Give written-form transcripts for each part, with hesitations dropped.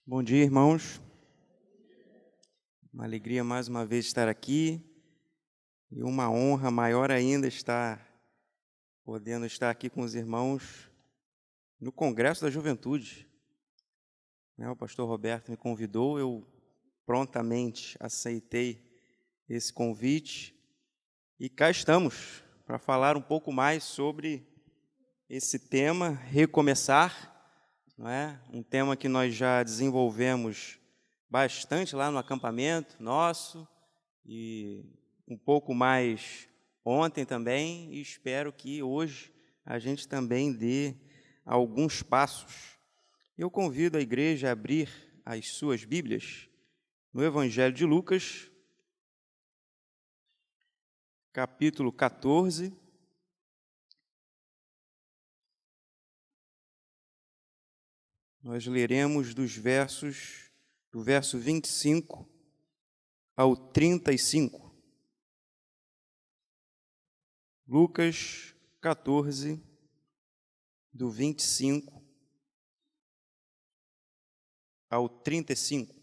Bom dia, irmãos. Uma alegria mais uma vez estar aqui e uma honra maior ainda podendo estar aqui com os irmãos no Congresso da Juventude. O pastor Roberto me convidou, eu prontamente aceitei esse convite e cá estamos para falar um pouco mais sobre esse tema, recomeçar, não é? Um tema que nós já desenvolvemos bastante lá no acampamento nosso e um pouco mais ontem também, e espero que hoje a gente também dê alguns passos. Eu convido a igreja a abrir as suas Bíblias no Evangelho de Lucas, capítulo 14. Nós leremos do verso 25 ao 35. Lucas 14, do 25 ao 35.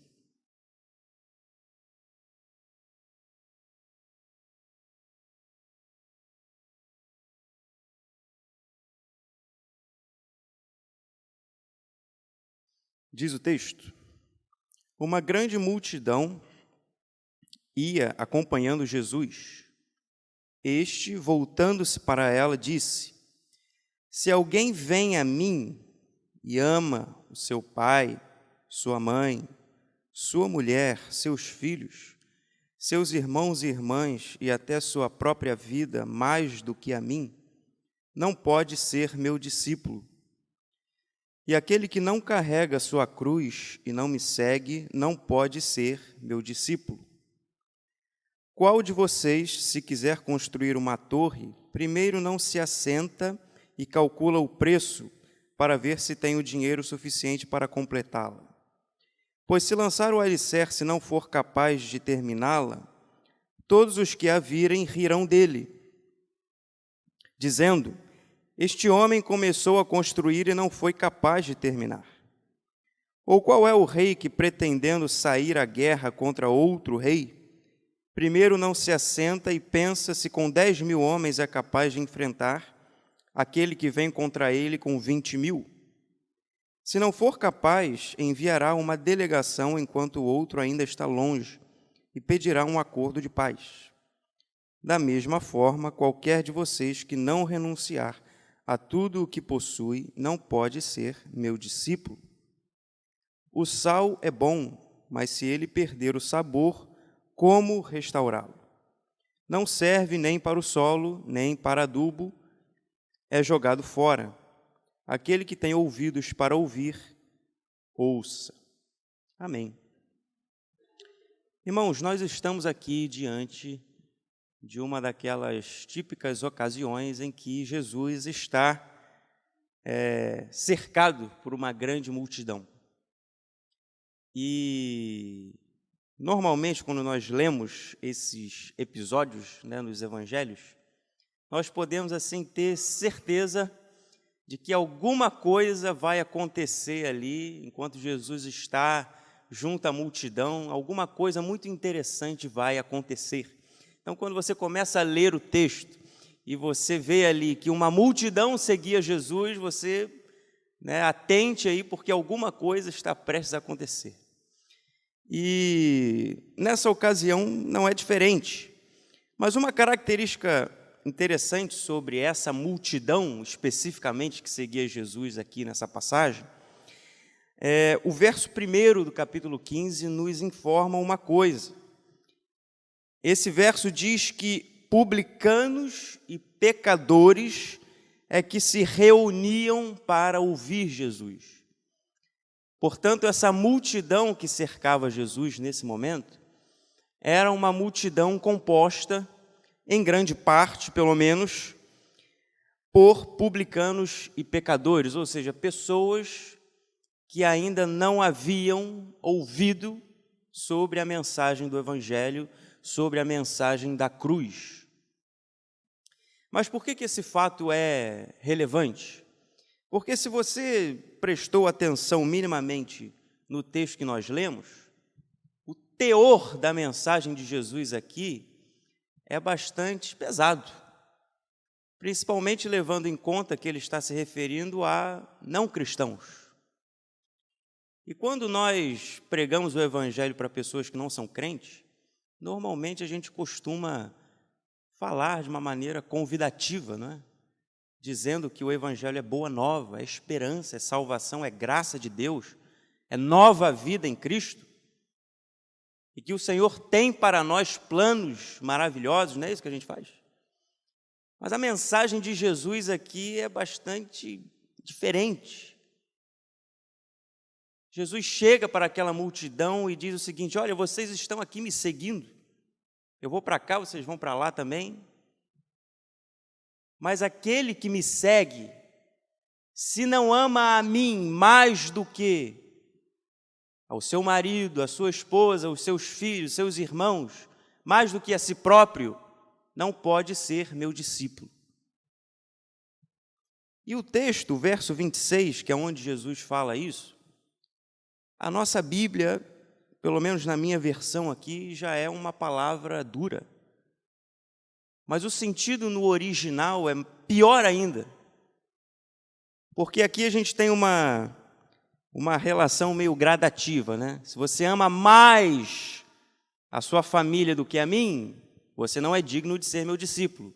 Diz o texto: uma grande multidão ia acompanhando Jesus. Este, voltando-se para ela, disse: se alguém vem a mim e ama o seu pai, sua mãe, sua mulher, seus filhos, seus irmãos e irmãs e até sua própria vida mais do que a mim, não pode ser meu discípulo. E aquele que não carrega sua cruz e não me segue, não pode ser meu discípulo. Qual de vocês, se quiser construir uma torre, primeiro não se assenta e calcula o preço para ver se tem o dinheiro suficiente para completá-la? Pois se lançar o alicerce não for capaz de terminá-la, todos os que a virem rirão dele, dizendo: este homem começou a construir e não foi capaz de terminar. Ou qual é o rei que, pretendendo sair à guerra contra outro rei, primeiro não se assenta e pensa se com 10.000 homens é capaz de enfrentar aquele que vem contra ele com 20.000? Se não for capaz, enviará uma delegação enquanto o outro ainda está longe e pedirá um acordo de paz. Da mesma forma, qualquer de vocês que não renunciar a tudo o que possui não pode ser meu discípulo. O sal é bom, mas se ele perder o sabor, como restaurá-lo? Não serve nem para o solo, nem para adubo, é jogado fora. Aquele que tem ouvidos para ouvir, ouça. Amém. Irmãos, nós estamos aqui diante de uma daquelas típicas ocasiões em que Jesus está cercado por uma grande multidão. E normalmente, quando nós lemos esses episódios, nos evangelhos, nós podemos assim ter certeza de que alguma coisa vai acontecer ali, enquanto Jesus está junto à multidão, alguma coisa muito interessante vai acontecer. Então, quando você começa a ler o texto e você vê ali que uma multidão seguia Jesus, você atente aí, porque alguma coisa está prestes a acontecer. E nessa ocasião não é diferente. Mas uma característica interessante sobre essa multidão, especificamente, que seguia Jesus aqui nessa passagem, o verso 1 do capítulo 15 nos informa uma coisa. Esse verso diz que publicanos e pecadores é que se reuniam para ouvir Jesus. Portanto, essa multidão que cercava Jesus nesse momento era uma multidão composta, em grande parte, pelo menos, por publicanos e pecadores, ou seja, pessoas que ainda não haviam ouvido sobre a mensagem do Evangelho, sobre a mensagem da cruz. Mas por que esse fato é relevante? Porque se você prestou atenção minimamente no texto que nós lemos, o teor da mensagem de Jesus aqui é bastante pesado, principalmente levando em conta que ele está se referindo a não cristãos. E quando nós pregamos o evangelho para pessoas que não são crentes, normalmente a gente costuma falar de uma maneira convidativa, não é? Dizendo que o evangelho é boa nova, é esperança, é salvação, é graça de Deus, é nova vida em Cristo, e que o Senhor tem para nós planos maravilhosos, não é isso que a gente faz? Mas a mensagem de Jesus aqui é bastante diferente. Jesus chega para aquela multidão e diz o seguinte: olha, vocês estão aqui me seguindo, eu vou para cá, vocês vão para lá também, mas aquele que me segue, se não ama a mim mais do que ao seu marido, a sua esposa, os seus filhos, seus irmãos, mais do que a si próprio, não pode ser meu discípulo. E o texto, o verso 26, que é onde Jesus fala isso, a nossa Bíblia, pelo menos na minha versão aqui, já é uma palavra dura. Mas o sentido no original é pior ainda. Porque aqui a gente tem uma relação meio gradativa, né? Se você ama mais a sua família do que a mim, você não é digno de ser meu discípulo.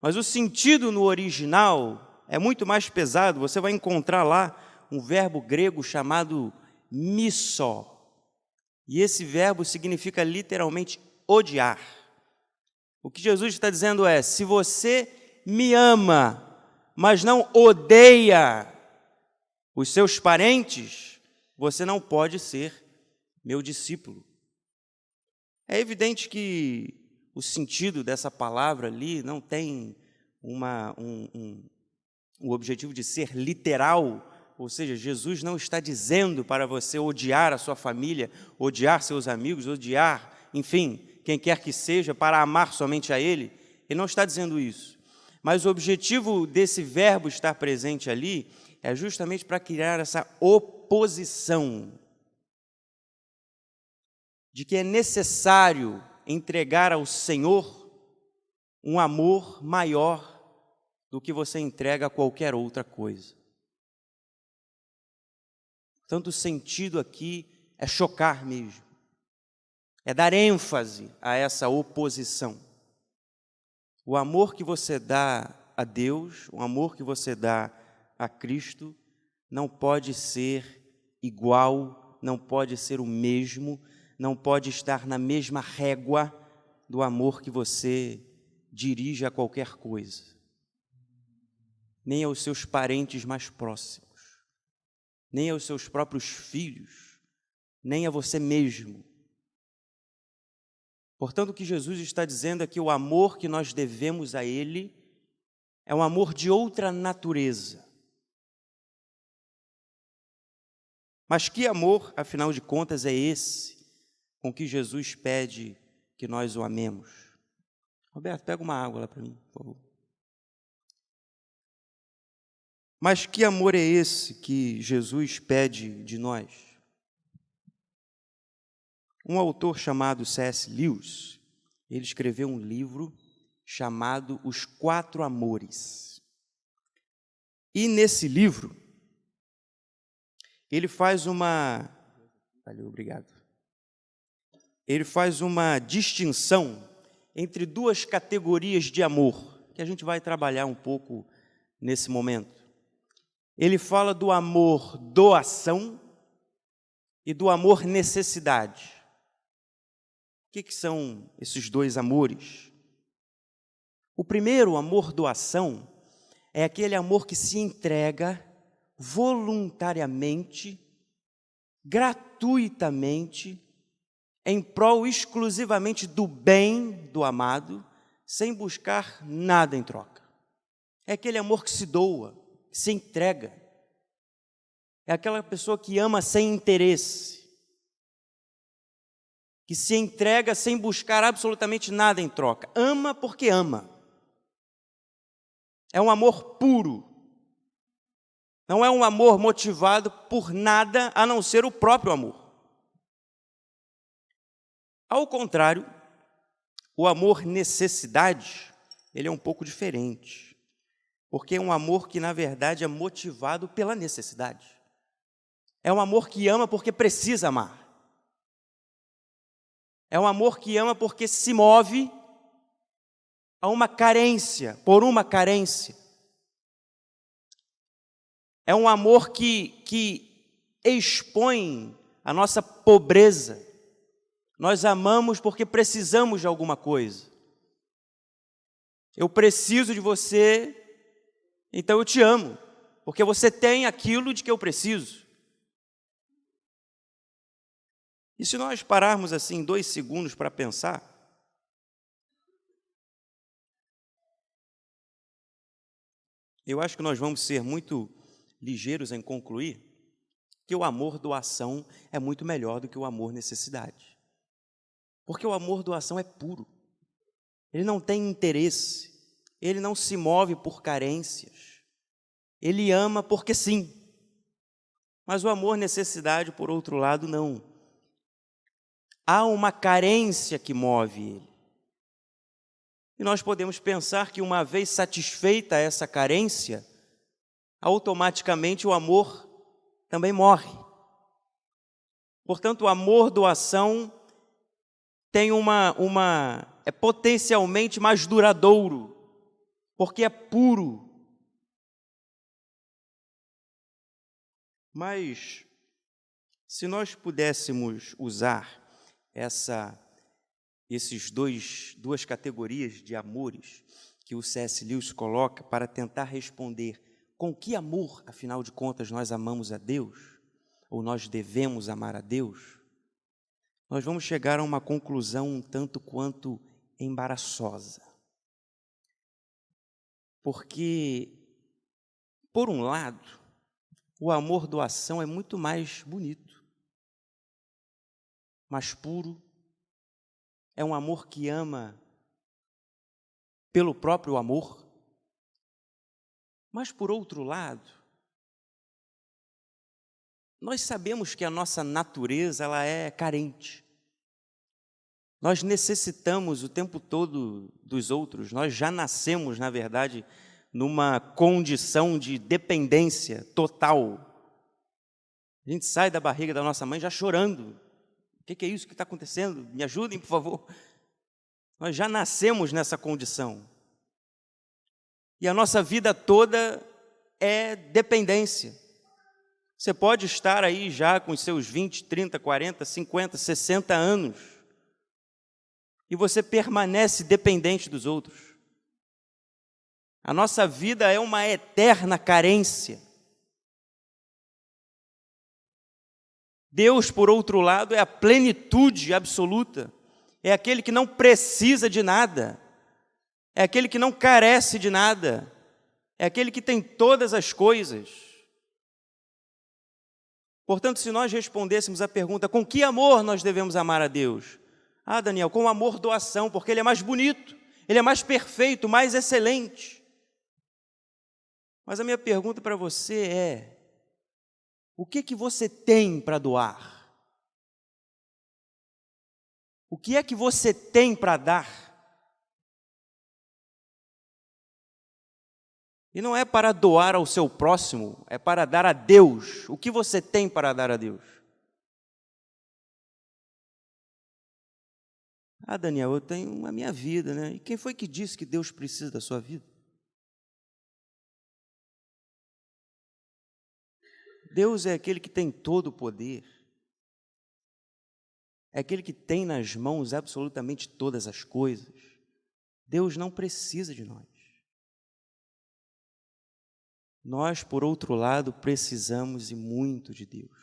Mas o sentido no original é muito mais pesado. Você vai encontrar lá um verbo grego chamado missó. E esse verbo significa literalmente odiar. O que Jesus está dizendo é: se você me ama, mas não odeia os seus parentes, você não pode ser meu discípulo. É evidente que o sentido dessa palavra ali não tem o objetivo de ser literal, ou seja, Jesus não está dizendo para você odiar a sua família, odiar seus amigos, odiar, enfim, quem quer que seja, para amar somente a Ele. Ele não está dizendo isso. Mas o objetivo desse verbo estar presente ali é justamente para criar essa oposição de que é necessário entregar ao Senhor um amor maior do que você entrega a qualquer outra coisa. Portanto, o sentido aqui é chocar mesmo, é dar ênfase a essa oposição. O amor que você dá a Deus, o amor que você dá a Cristo, não pode ser igual, não pode ser o mesmo, não pode estar na mesma régua do amor que você dirige a qualquer coisa, nem aos seus parentes mais próximos, nem aos seus próprios filhos, nem a você mesmo. Portanto, o que Jesus está dizendo é que o amor que nós devemos a Ele é um amor de outra natureza. Mas que amor, afinal de contas, é esse com que Jesus pede que nós o amemos? Roberto, pega uma água lá para mim, por favor. Mas que amor é esse que Jesus pede de nós? Um autor chamado C.S. Lewis, ele escreveu um livro chamado Os Quatro Amores. E nesse livro, ele faz uma... Valeu, obrigado. Ele faz uma distinção entre duas categorias de amor, que a gente vai trabalhar um pouco nesse momento. Ele fala do amor doação e do amor necessidade. O que são esses dois amores? O primeiro, o amor doação, é aquele amor que se entrega voluntariamente, gratuitamente, em prol exclusivamente do bem do amado, sem buscar nada em troca. É aquele amor que se doa, que se entrega. É aquela pessoa que ama sem interesse, que se entrega sem buscar absolutamente nada em troca. Ama porque ama. É um amor puro. Não é um amor motivado por nada a não ser o próprio amor. Ao contrário, o amor necessidade, ele é um pouco diferente. Porque é um amor que, na verdade, é motivado pela necessidade. É um amor que ama porque precisa amar. É um amor que ama porque se move a uma carência, por uma carência. É um amor que expõe a nossa pobreza. Nós amamos porque precisamos de alguma coisa. Eu preciso de você, então eu te amo, porque você tem aquilo de que eu preciso. E se nós pararmos assim 2 segundos para pensar, eu acho que nós vamos ser muito ligeiros em concluir que o amor doação é muito melhor do que o amor necessidade. Porque o amor doação é puro. Ele não tem interesse, ele não se move por carências. Ele ama porque sim. Mas o amor necessidade, por outro lado, não. Há uma carência que move ele. E nós podemos pensar que uma vez satisfeita essa carência, automaticamente o amor também morre. Portanto, o amor doação tem é potencialmente mais duradouro, porque é puro. Mas, se nós pudéssemos usar duas categorias de amores que o C.S. Lewis coloca para tentar responder com que amor, afinal de contas, nós amamos a Deus, ou nós devemos amar a Deus, nós vamos chegar a uma conclusão um tanto quanto embaraçosa. Porque, por um lado, o amor doação é muito mais bonito, mais puro. É um amor que ama pelo próprio amor. Mas, por outro lado, nós sabemos que a nossa natureza ela é carente. Nós necessitamos o tempo todo dos outros. Nós já nascemos, na verdade, numa condição de dependência total. A gente sai da barriga da nossa mãe já chorando. O que é isso que está acontecendo? Me ajudem, por favor. Nós já nascemos nessa condição. E a nossa vida toda é dependência. Você pode estar aí já com os seus 20, 30, 40, 50, 60 anos e você permanece dependente dos outros. A nossa vida é uma eterna carência. Deus, por outro lado, é a plenitude absoluta. É aquele que não precisa de nada. É aquele que não carece de nada. É aquele que tem todas as coisas. Portanto, se nós respondêssemos a pergunta, com que amor nós devemos amar a Deus? Ah, Daniel, com amor doação, porque ele é mais bonito, ele é mais perfeito, mais excelente. Mas a minha pergunta para você é, o que você tem para doar? O que é que você tem para dar? E não é para doar ao seu próximo, é para dar a Deus. O que você tem para dar a Deus? Ah, Daniel, eu tenho a minha vida, né? E quem foi que disse que Deus precisa da sua vida? Deus é aquele que tem todo o poder. É aquele que tem nas mãos absolutamente todas as coisas. Deus não precisa de nós. Nós, por outro lado, precisamos e muito de Deus.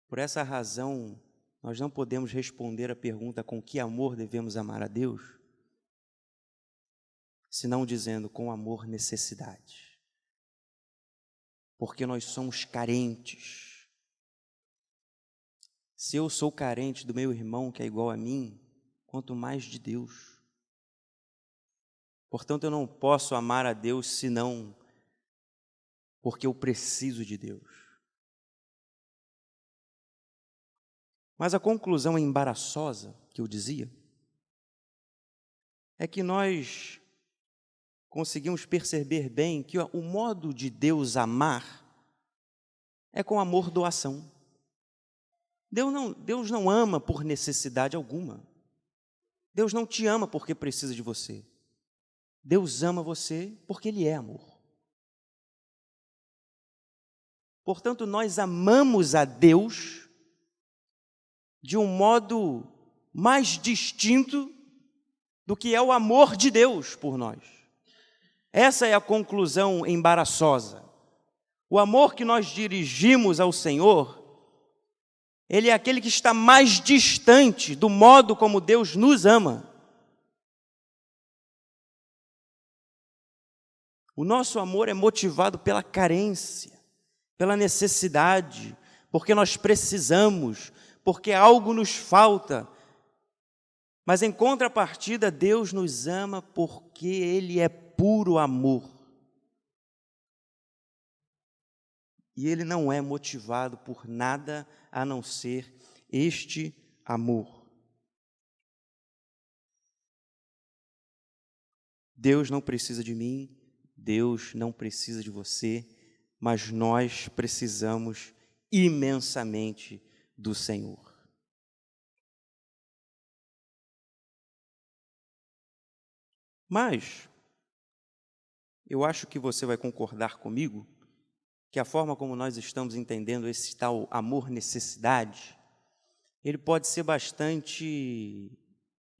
Por essa razão, nós não podemos responder a pergunta com que amor devemos amar a Deus, senão dizendo com amor necessidade. Porque nós somos carentes. Se eu sou carente do meu irmão que é igual a mim, quanto mais de Deus. Portanto, eu não posso amar a Deus senão porque eu preciso de Deus. Mas a conclusão embaraçosa que eu dizia é que nós conseguimos perceber bem que o modo de Deus amar é com amor-doação. Deus não ama por necessidade alguma. Deus não te ama porque precisa de você. Deus ama você porque Ele é amor. Portanto, nós amamos a Deus de um modo mais distinto do que é o amor de Deus por nós. Essa é a conclusão embaraçosa. O amor que nós dirigimos ao Senhor, ele é aquele que está mais distante do modo como Deus nos ama. O nosso amor é motivado pela carência, pela necessidade, porque nós precisamos, porque algo nos falta. Mas em contrapartida, Deus nos ama porque Ele é puro amor. E Ele não é motivado por nada a não ser este amor. Deus não precisa de mim, Deus não precisa de você, mas nós precisamos imensamente do Senhor. Mas eu acho que você vai concordar comigo que a forma como nós estamos entendendo esse tal amor-necessidade, ele pode ser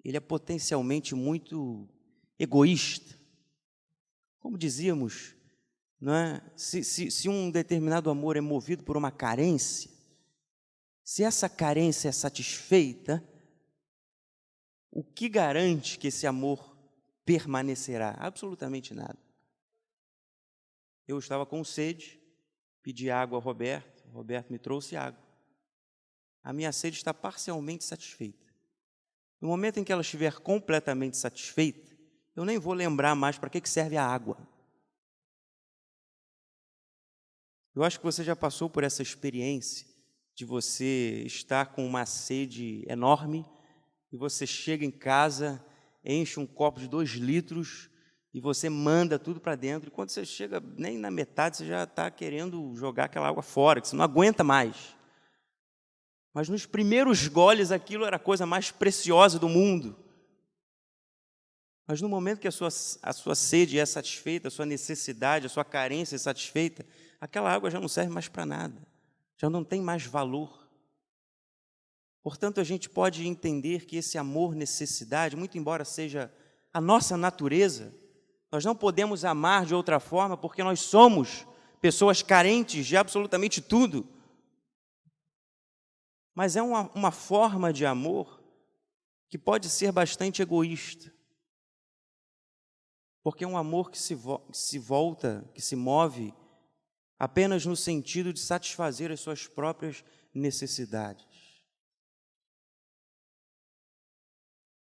ele é potencialmente muito egoísta. Como dizíamos, não é? Se um determinado amor é movido por uma carência, se essa carência é satisfeita, o que garante que esse amor permanecerá? Absolutamente nada. Eu estava com sede, pedi água ao Roberto, o Roberto me trouxe água. A minha sede está parcialmente satisfeita. No momento em que ela estiver completamente satisfeita, eu nem vou lembrar mais para que serve a água. Eu acho que você já passou por essa experiência de você estar com uma sede enorme e você chega em casa, enche um copo de 2 litros e você manda tudo para dentro. E quando você chega nem na metade, você já está querendo jogar aquela água fora, que você não aguenta mais. Mas nos primeiros goles aquilo era a coisa mais preciosa do mundo. Mas no momento que a sua sede é satisfeita, a sua necessidade, a sua carência é satisfeita, aquela água já não serve mais para nada, já não tem mais valor. Portanto, a gente pode entender que esse amor-necessidade, muito embora seja a nossa natureza, nós não podemos amar de outra forma porque nós somos pessoas carentes de absolutamente tudo. Mas é uma forma de amor que pode ser bastante egoísta. Porque é um amor que se move apenas no sentido de satisfazer as suas próprias necessidades.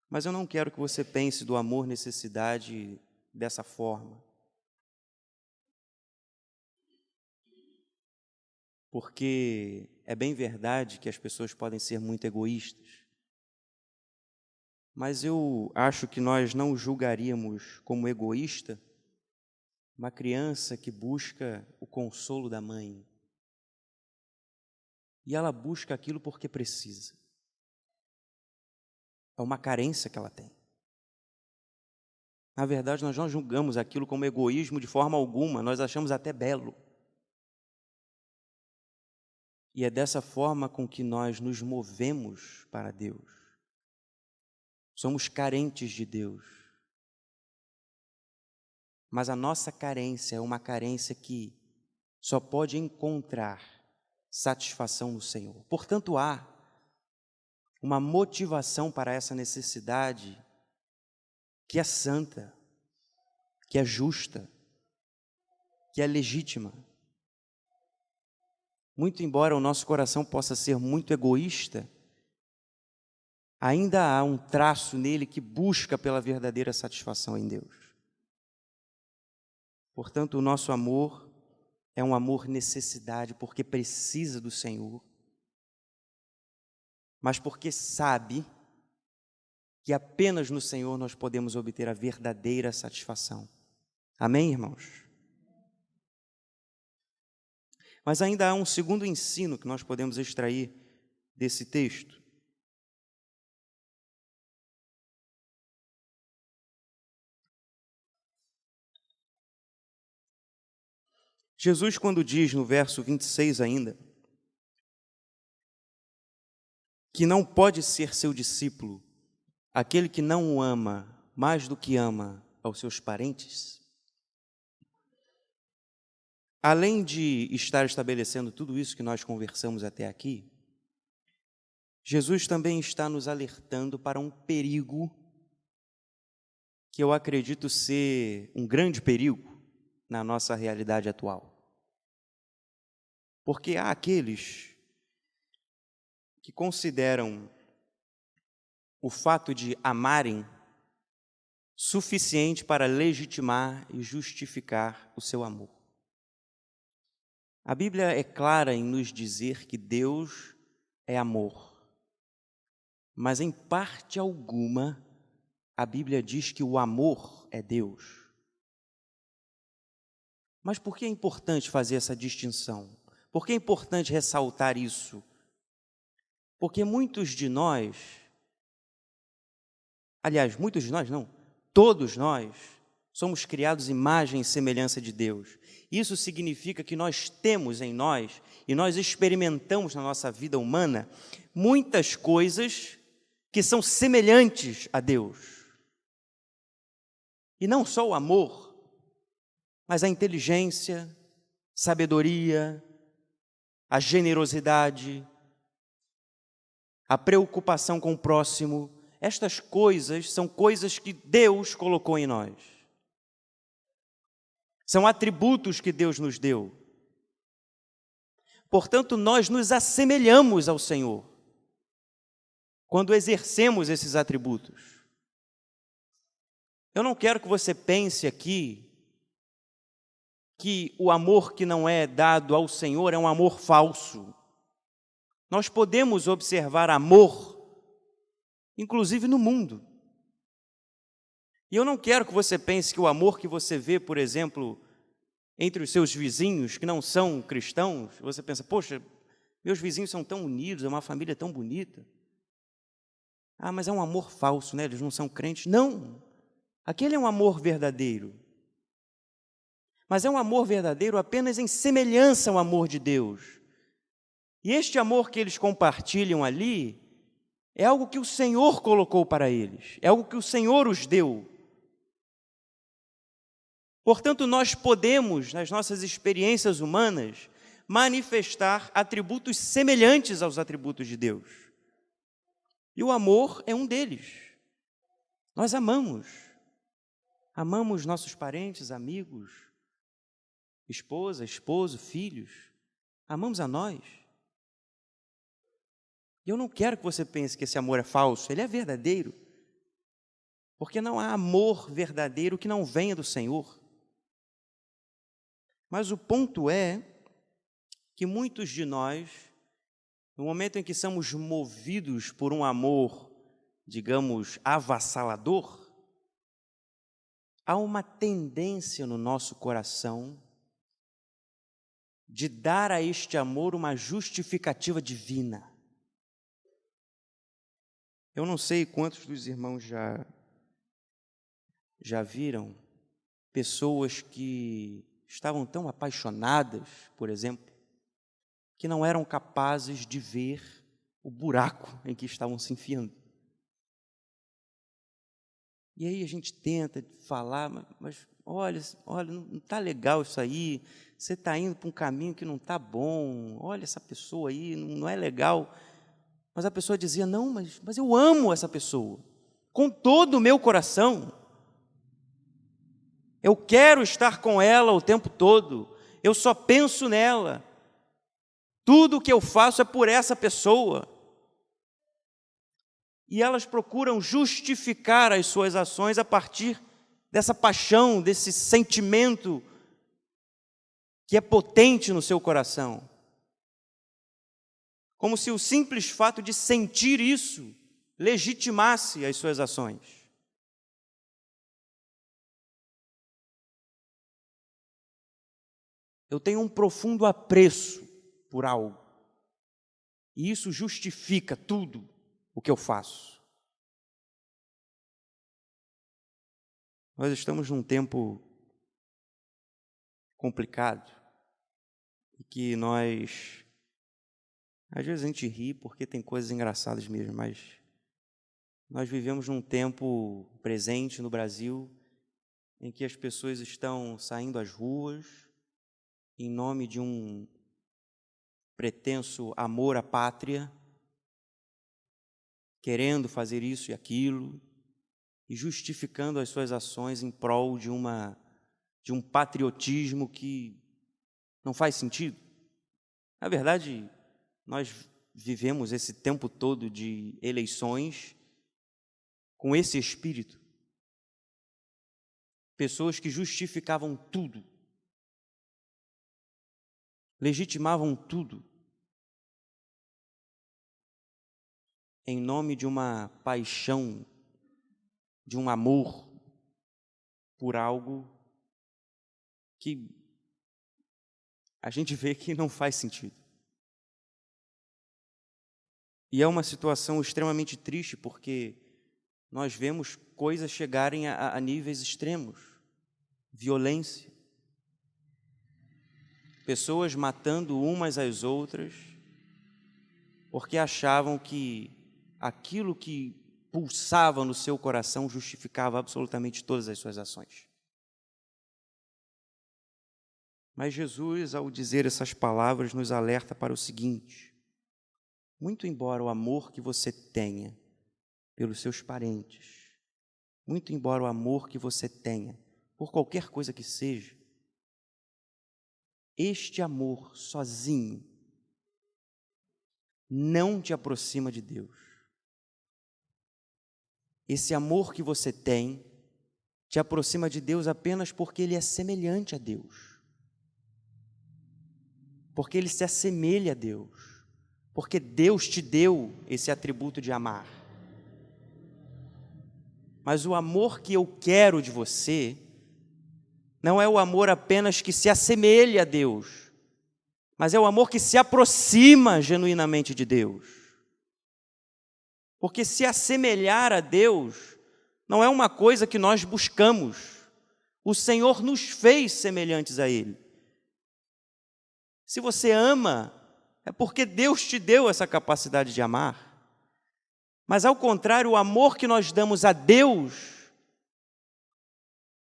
Mas eu não quero que você pense do amor-necessidade dessa forma. Porque é bem verdade que as pessoas podem ser muito egoístas. Mas eu acho que nós não julgaríamos como egoísta uma criança que busca o consolo da mãe. E ela busca aquilo porque precisa. É uma carência que ela tem. Na verdade, nós não julgamos aquilo como egoísmo de forma alguma, nós achamos até belo. E é dessa forma com que nós nos movemos para Deus. Somos carentes de Deus. Mas a nossa carência é uma carência que só pode encontrar satisfação no Senhor. Portanto, há uma motivação para essa necessidade que é santa, que é justa, que é legítima. Muito embora o nosso coração possa ser muito egoísta, ainda há um traço nele que busca pela verdadeira satisfação em Deus. Portanto, o nosso amor é um amor necessidade, porque precisa do Senhor, mas porque sabe que apenas no Senhor nós podemos obter a verdadeira satisfação. Amém, irmãos? Mas ainda há um segundo ensino que nós podemos extrair desse texto. Jesus, quando diz no verso 26 ainda, que não pode ser seu discípulo aquele que não o ama mais do que ama aos seus parentes, além de estar estabelecendo tudo isso que nós conversamos até aqui, Jesus também está nos alertando para um perigo que eu acredito ser um grande perigo na nossa realidade atual. Porque há aqueles que consideram o fato de amarem suficiente para legitimar e justificar o seu amor. A Bíblia é clara em nos dizer que Deus é amor, mas em parte alguma a Bíblia diz que o amor é Deus. Mas por que é importante fazer essa distinção? Por que é importante ressaltar isso? Porque muitos de nós, aliás, muitos de nós não, todos nós somos criados imagem e semelhança de Deus. Isso significa que nós temos em nós, e nós experimentamos na nossa vida humana, muitas coisas que são semelhantes a Deus. E não só o amor, mas a inteligência, sabedoria, a generosidade, a preocupação com o próximo. Estas coisas são coisas que Deus colocou em nós. São atributos que Deus nos deu. Portanto, nós nos assemelhamos ao Senhor quando exercemos esses atributos. Eu não quero que você pense aqui que o amor que não é dado ao Senhor é um amor falso. Nós podemos observar amor, inclusive no mundo. E eu não quero que você pense que o amor que você vê, por exemplo, entre os seus vizinhos que não são cristãos, você pensa, poxa, meus vizinhos são tão unidos, é uma família tão bonita. Ah, mas é um amor falso, né? Eles não são crentes. Não, aquele é um amor verdadeiro. Mas é um amor verdadeiro apenas em semelhança ao amor de Deus. E este amor que eles compartilham ali é algo que o Senhor colocou para eles, é algo que o Senhor os deu. Portanto, nós podemos, nas nossas experiências humanas, manifestar atributos semelhantes aos atributos de Deus. E o amor é um deles. Nós amamos. Amamos nossos parentes, amigos, esposa, esposo, filhos. Amamos a nós. E eu não quero que você pense que esse amor é falso, ele é verdadeiro. Porque não há amor verdadeiro que não venha do Senhor. Mas o ponto é que muitos de nós, no momento em que somos movidos por um amor, digamos, avassalador, há uma tendência no nosso coração de dar a este amor uma justificativa divina. Eu não sei quantos dos irmãos já viram pessoas que estavam tão apaixonadas, por exemplo, que não eram capazes de ver o buraco em que estavam se enfiando. E aí a gente tenta falar, mas olha, não está legal isso aí, você está indo para um caminho que não está bom, olha essa pessoa aí, não é legal. Mas a pessoa dizia, não, mas eu amo essa pessoa, com todo o meu coração. Eu quero estar com ela o tempo todo, eu só penso nela. Tudo o que eu faço é por essa pessoa. E elas procuram justificar as suas ações a partir dessa paixão, desse sentimento que é potente no seu coração. Como se o simples fato de sentir isso legitimasse as suas ações. Eu tenho um profundo apreço por algo. E isso justifica tudo o que eu faço. Nós estamos num tempo complicado e que nós, às vezes a gente ri porque tem coisas engraçadas mesmo, mas nós vivemos num tempo presente no Brasil em que as pessoas estão saindo às ruas em nome de um pretenso amor à pátria, querendo fazer isso e aquilo, e justificando as suas ações em prol de um patriotismo que não faz sentido. Na verdade, nós vivemos esse tempo todo de eleições com esse espírito. Pessoas que justificavam tudo, legitimavam tudo, em nome de uma paixão, de um amor por algo que a gente vê que não faz sentido. E é uma situação extremamente triste, porque nós vemos coisas chegarem a níveis extremos. Violência. Pessoas matando umas às outras, porque achavam que aquilo que pulsava no seu coração justificava absolutamente todas as suas ações. Mas Jesus, ao dizer essas palavras, nos alerta para o seguinte: muito embora o amor que você tenha pelos seus parentes, muito embora o amor que você tenha por qualquer coisa que seja, este amor sozinho não te aproxima de Deus. Esse amor que você tem te aproxima de Deus apenas porque ele é semelhante a Deus. Porque ele se assemelha a Deus. Porque Deus te deu esse atributo de amar. Mas o amor que eu quero de você não é o amor apenas que se assemelha a Deus, mas é o amor que se aproxima genuinamente de Deus. Porque se assemelhar a Deus não é uma coisa que nós buscamos. O Senhor nos fez semelhantes a Ele. Se você ama, é porque Deus te deu essa capacidade de amar. Mas, ao contrário, o amor que nós damos a Deus,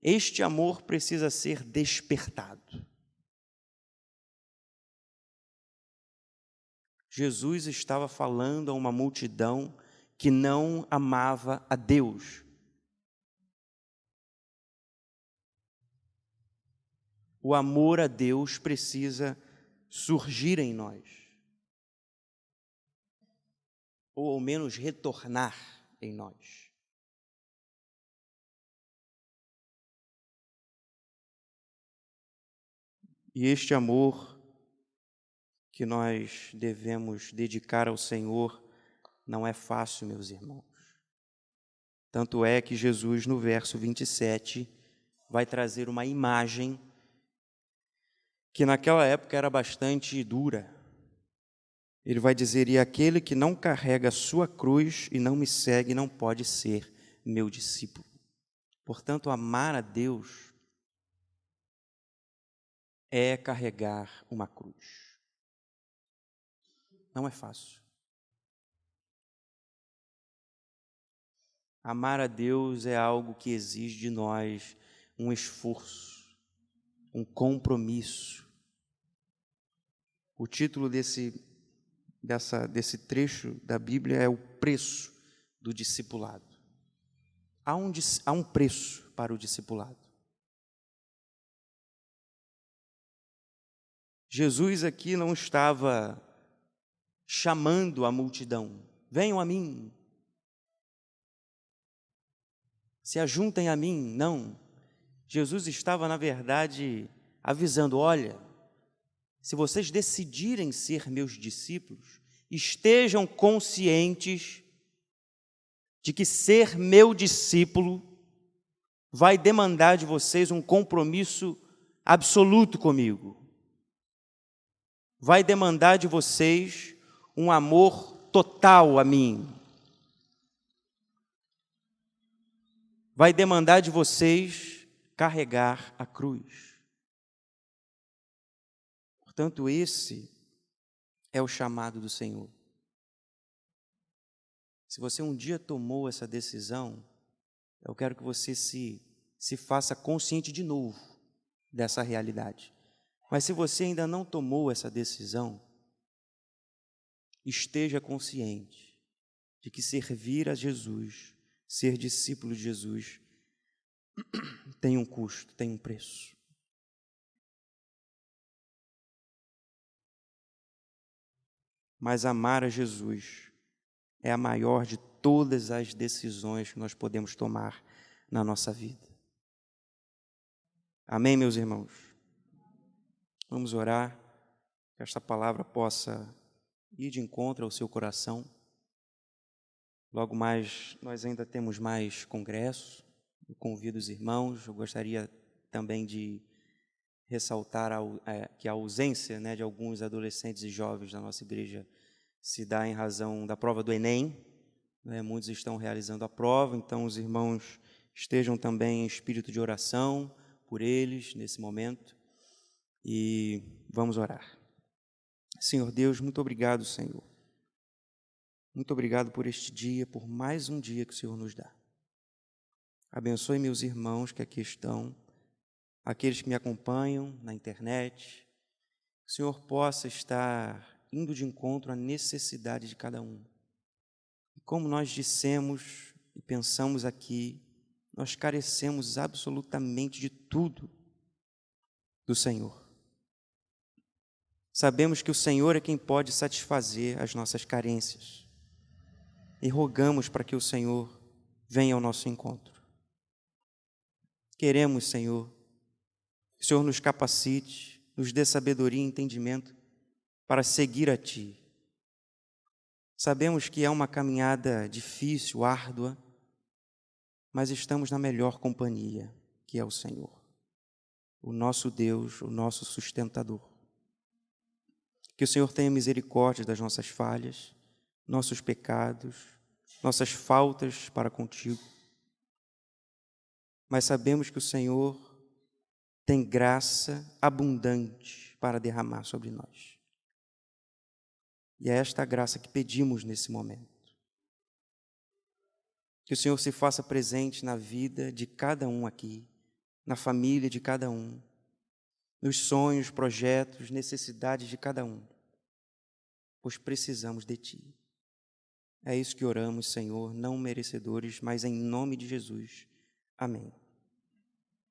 este amor precisa ser despertado. Jesus estava falando a uma multidão que não amava a Deus. O amor a Deus precisa surgir em nós, ou ao menos retornar em nós. E este amor que nós devemos dedicar ao Senhor não é fácil, meus irmãos. Tanto é que Jesus, no verso 27, vai trazer uma imagem que naquela época era bastante dura. Ele vai dizer: e aquele que não carrega a sua cruz e não me segue não pode ser meu discípulo. Portanto, amar a Deus é carregar uma cruz. Não é fácil. Amar a Deus é algo que exige de nós um esforço, um compromisso. O título desse trecho da Bíblia é o preço do discipulado. Há um preço para o discipulado. Jesus aqui não estava chamando a multidão: venham a mim, se ajuntem a mim. Não. Jesus estava, na verdade, avisando: olha, se vocês decidirem ser meus discípulos, estejam conscientes de que ser meu discípulo vai demandar de vocês um compromisso absoluto comigo. Vai demandar de vocês um amor total a mim. Vai demandar de vocês carregar a cruz. Portanto, esse é o chamado do Senhor. Se você um dia tomou essa decisão, eu quero que você se faça consciente de novo dessa realidade. Mas se você ainda não tomou essa decisão, esteja consciente de que servir a Jesus, ser discípulo de Jesus, tem um custo, tem um preço. Mas amar a Jesus é a maior de todas as decisões que nós podemos tomar na nossa vida. Amém, meus irmãos? Vamos orar, que esta palavra possa ir de encontro ao seu coração. Logo mais, nós ainda temos mais congressos. Eu convido os irmãos. Eu gostaria também de ressaltar que a ausência, de alguns adolescentes e jovens da nossa igreja se dá em razão da prova do Enem. Muitos estão realizando a prova, então os irmãos estejam também em espírito de oração por eles nesse momento. E vamos orar. Senhor Deus, muito obrigado, Senhor. Muito obrigado por este dia, por mais um dia que o Senhor nos dá. Abençoe meus irmãos que aqui estão, aqueles que me acompanham na internet. Que o Senhor possa estar indo de encontro à necessidade de cada um. E como nós dissemos e pensamos aqui, nós carecemos absolutamente de tudo do Senhor. Sabemos que o Senhor é quem pode satisfazer as nossas carências. E rogamos para que o Senhor venha ao nosso encontro. Queremos, Senhor, que o Senhor nos capacite, nos dê sabedoria e entendimento para seguir a Ti. Sabemos que é uma caminhada difícil, árdua, mas estamos na melhor companhia, que é o Senhor, o nosso Deus, o nosso sustentador. Que o Senhor tenha misericórdia das nossas falhas, nossos pecados, nossas faltas para contigo. Mas sabemos que o Senhor tem graça abundante para derramar sobre nós. E é esta graça que pedimos nesse momento. Que o Senhor se faça presente na vida de cada um aqui, na família de cada um, nos sonhos, projetos, necessidades de cada um, pois precisamos de Ti. É isso que oramos, Senhor, não merecedores, mas em nome de Jesus. Amém.